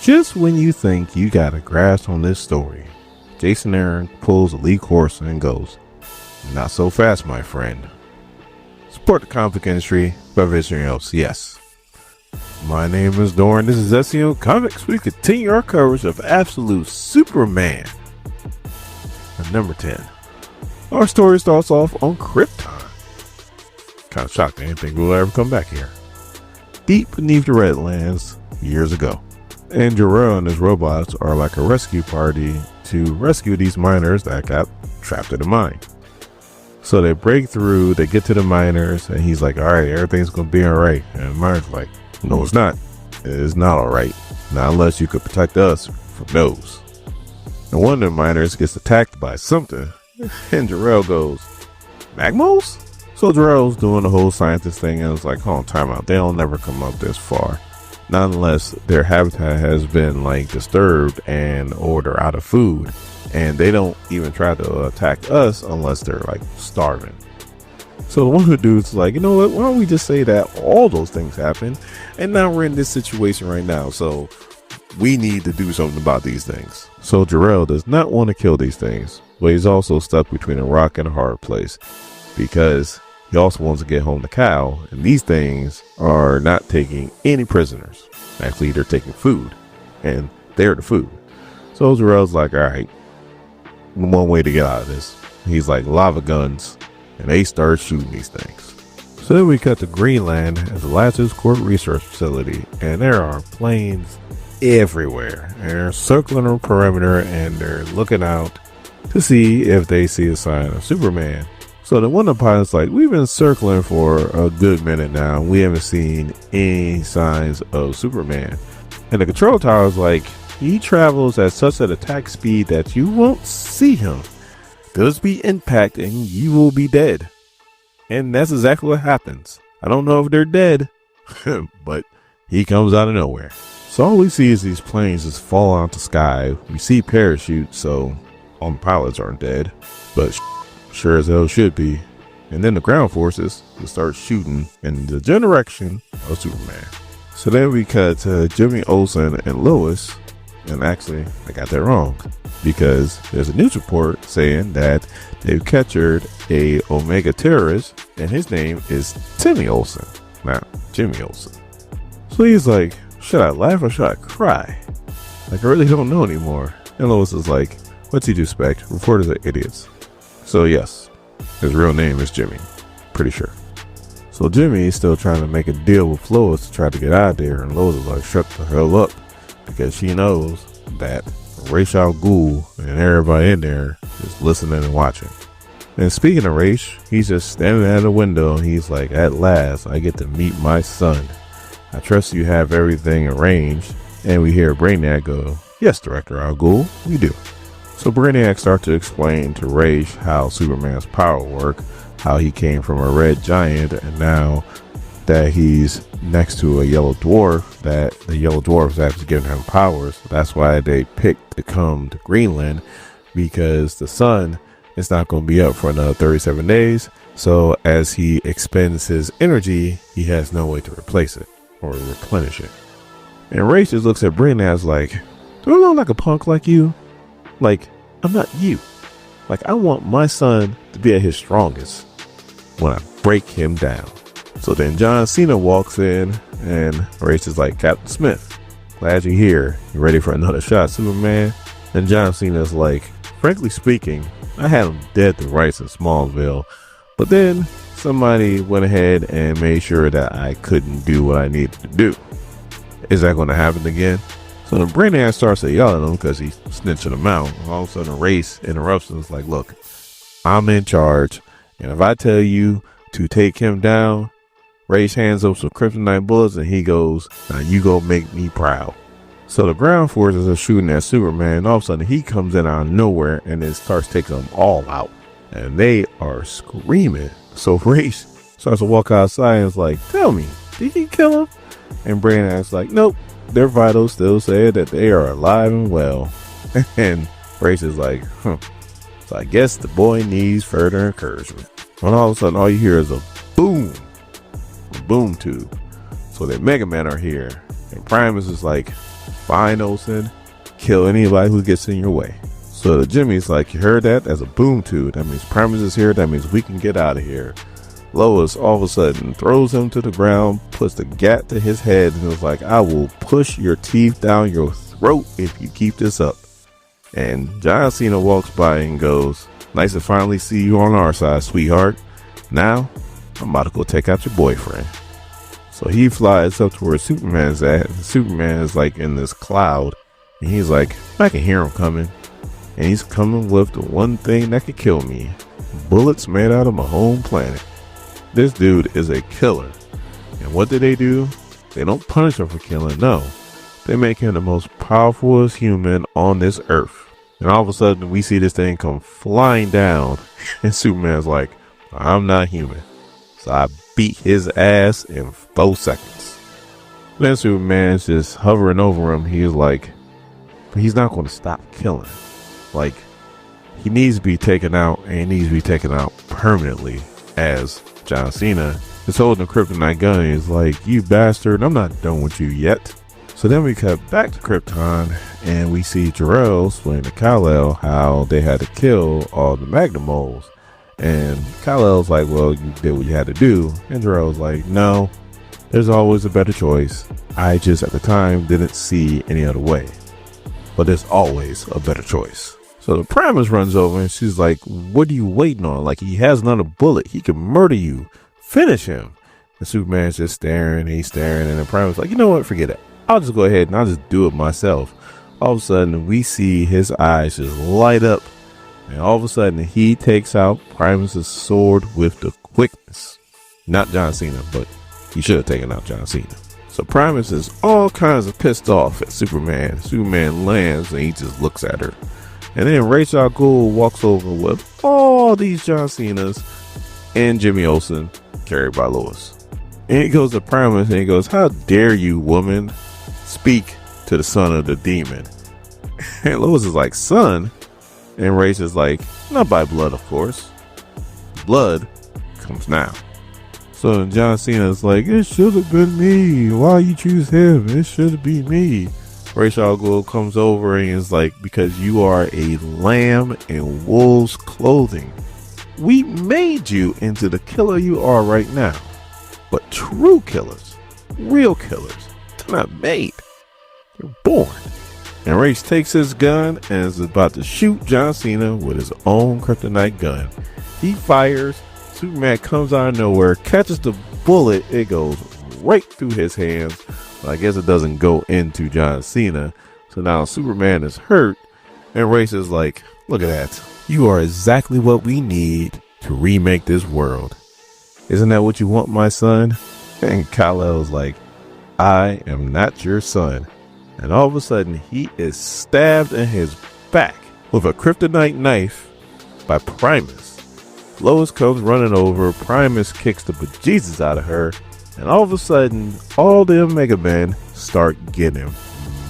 Just when you think you got a grasp on this story, Jason Aaron pulls a Lee Corson and goes, "Not so fast, my friend." Support the comic industry by visiting LCS. My name is Doran. This is SEO Comics. We continue our coverage of Absolute Superman. At number 10, our story starts off on Krypton. Kind of shocked I didn't think we'll ever come back here. Deep beneath the Redlands, years ago. And Jor-El and his robots are like a rescue party to rescue these miners that got trapped in the mine. So they break through, they get to the miners, and he's like, "Alright, everything's gonna be alright." And the miner's like, "No, it's not. It is not alright. Not unless you could protect us from those." And one of the miners gets attacked by something, and Jor-El goes, "Magmos?" So Jor-El's doing the whole scientist thing, and it's like, "Hold on, time out. They'll never come up this far. Not unless their habitat has been like disturbed and or they're out of food. And they don't even try to attack us unless they're like starving." So the one who dude's like, "You know what? Why don't we just say that all those things happen? And now we're in this situation right now. So we need to do something about these things." So Jor-El does not want to kill these things, but he's also stuck between a rock and a hard place because he also wants to get home to Kal, and these things are not taking any prisoners. Actually, they're taking food, and they're the food. So Jor-El's like, "Alright, one way to get out of this." He's like, lava guns, and they start shooting these things. So then we cut to Greenland at the Lazarus Corp research facility, and there are planes everywhere. And they're circling the perimeter, and they're looking out to see if they see a sign of Superman. So the one of the pilots like, "We've been circling for a good minute now. We haven't seen any signs of Superman." And the control tower is like, "He travels at such an attack speed that you won't see him. There'll be impact and you will be dead." And that's exactly what happens. I don't know if they're dead, but he comes out of nowhere. So all we see is these planes just fall out the sky. We see parachutes, so all the pilots aren't dead, but sure as hell should be. And then the ground forces will start shooting in the direction of Superman. So then we cut to Jimmy Olsen and Lois. And actually, I got that wrong because there's a news report saying that they've captured a Omega terrorist, and his name is Timmy Olsen, not Jimmy Olsen. So he's like, "Should I laugh or should I cry? Like, I really don't know anymore." And Lois is like, "What's he do, Spec? Reporters are idiots." So yes, his real name is Jimmy, pretty sure. So Jimmy is still trying to make a deal with Lois to try to get out of there, and Lois is like, "Shut the hell up," because she knows that Ghul and everybody in there is listening and watching. And speaking of Raish, he's just standing at the window, and he's like, "At last, I get to meet my son. I trust you have everything arranged." And we hear Brainiac go, "Yes, Director Ghul, we do." So Brainiac starts to explain to Raish how Superman's power work, how he came from a red giant, and now that he's next to a yellow dwarf, that the yellow dwarf is actually giving him powers. That's why they picked to come to Greenland, because the sun is not going to be up for another 37 days. So as he expends his energy, he has no way to replace it or replenish it. And Raish just looks at Brainiac like, "Do I look like a punk like you? Like, I'm not you. Like, I want my son to be at his strongest when I break him down." So then John Cena walks in, and Raish is like, "Captain Smith, glad you're here. You ready for another shot, Superman?" And John Cena's like, "Frankly speaking, I had him dead to rights in Smallville, but then somebody went ahead and made sure that I couldn't do what I needed to do. Is that going to happen again?" So the Brainiac starts to yell at him because he's snitching him out. All of a sudden, Raish interrupts and is like, "Look, I'm in charge, and if I tell you to take him down," Raish hands up some kryptonite bullets, and he goes, "Now you go make me proud." So the ground forces are shooting at Superman, and all of a sudden he comes in out of nowhere and then starts taking them all out. And they are screaming. So Raish starts to walk outside and is like, "Tell me, did he kill him?" And Brainiac's like, "Nope, their vitals still say that they are alive and well." And Raish is like, "So I guess the boy needs further encouragement." And all of a sudden all you hear is a boom. Boom tube. So the Mega Men are here, and Primus is like, find Olsen, kill anybody who gets in your way. So Jimmy's like, you heard that? That's a boom tube. That means Primus is here. That means we can get out of here. Lois all of a sudden throws him to the ground, puts the gat to his head, and was like, I will push your teeth down your throat if you keep this up. And John Cena walks by and goes, nice to finally see you on our side, sweetheart. Now, I'm about to go take out your boyfriend. So he flies up to where Superman's at. And Superman is like in this cloud. And he's like, I can hear him coming. And he's coming with the one thing that could kill me. Bullets made out of my home planet. This dude is a killer. And what do? They don't punish him for killing, no. They make him the most powerful human on this earth. And all of a sudden, we see this thing come flying down. And Superman's like, I'm not human. So I beat his ass in 4 seconds. Then Superman's just hovering over him. He's like, but he's not going to stop killing. Like, he needs to be taken out, and he needs to be taken out permanently. As John Cena is holding a kryptonite gun, he's like, you bastard, I'm not done with you yet. So then we cut back to Krypton, and we see Jor-El explain to Kal-El how they had to kill all the Magnum moles. And Kal-El's like, well, you did what you had to do. And Jor-El's like, no, there's always a better choice. I just at the time didn't see any other way. But there's always a better choice. So the Primus runs over and she's like, what are you waiting on? Like, he has another bullet. He can murder you. Finish him. And Superman's just staring. He's staring. And the Primus like, you know what? Forget it. I'll just go ahead and I'll just do it myself. All of a sudden, we see his eyes just light up. And all of a sudden, he takes out Primus's sword with the quickness. Not John Cena, but he should have taken out John Cena. So Primus is all kinds of pissed off at Superman. Superman lands and he just looks at her. And then Ra's al Ghul walks over with all these John Cenas and Jimmy Olsen carried by Lois. And he goes to Primus and he goes, how dare you, woman, speak to the son of the demon? And Lois is like, son? And Ra's is like, not by blood, of course. Blood comes now. So John Cena is like, it should have been me. Why you choose him? It should be me. Ra's al Ghul comes over and is like, because you are a lamb in wolf's clothing. We made you into the killer you are right now. But true killers, real killers, they're not made. They're born. And Ra's takes his gun and is about to shoot John Cena with his own kryptonite gun. He fires. Superman comes out of nowhere, catches the bullet. It goes right through his hands. But I guess it doesn't go into John Cena. So now Superman is hurt. And Ra's is like, look at that. You are exactly what we need to remake this world. Isn't that what you want, my son? And Kal-El is like, I am not your son. And all of a sudden, he is stabbed in his back with a kryptonite knife by Primus. Lois comes running over. Primus kicks the bejesus out of her. And all of a sudden, all the Omega Men start getting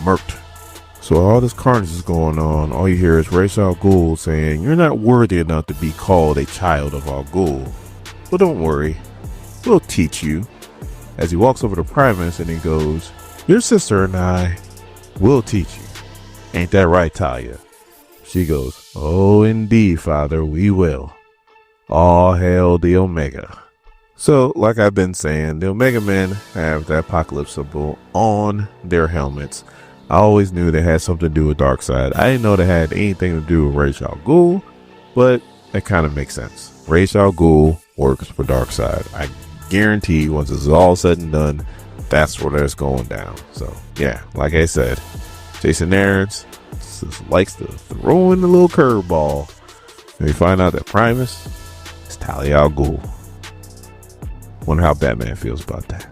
murked. So all this carnage is going on. All you hear is Ra's al Ghul saying, you're not worthy enough to be called a child of Al Ghul. Well, don't worry. We'll teach you. As he walks over to Primus and he goes, your sister and I will teach you. Ain't that right, Talia? She goes, oh, indeed, Father, we will. All hail the Omega. So, like I've been saying, the Omega Men have the apocalypse symbol on their helmets. I always knew they had something to do with Darkseid. I didn't know they had anything to do with Ra's al Ghul, but it kind of makes sense. Ra's al Ghul works for Darkseid. I guarantee once it's all said and done, that's where it's going down. So, yeah, like I said, Jason Aaron's just likes to throw in the little curveball. And we find out that Primus is Talia al Ghul. Wonder how Batman feels about that.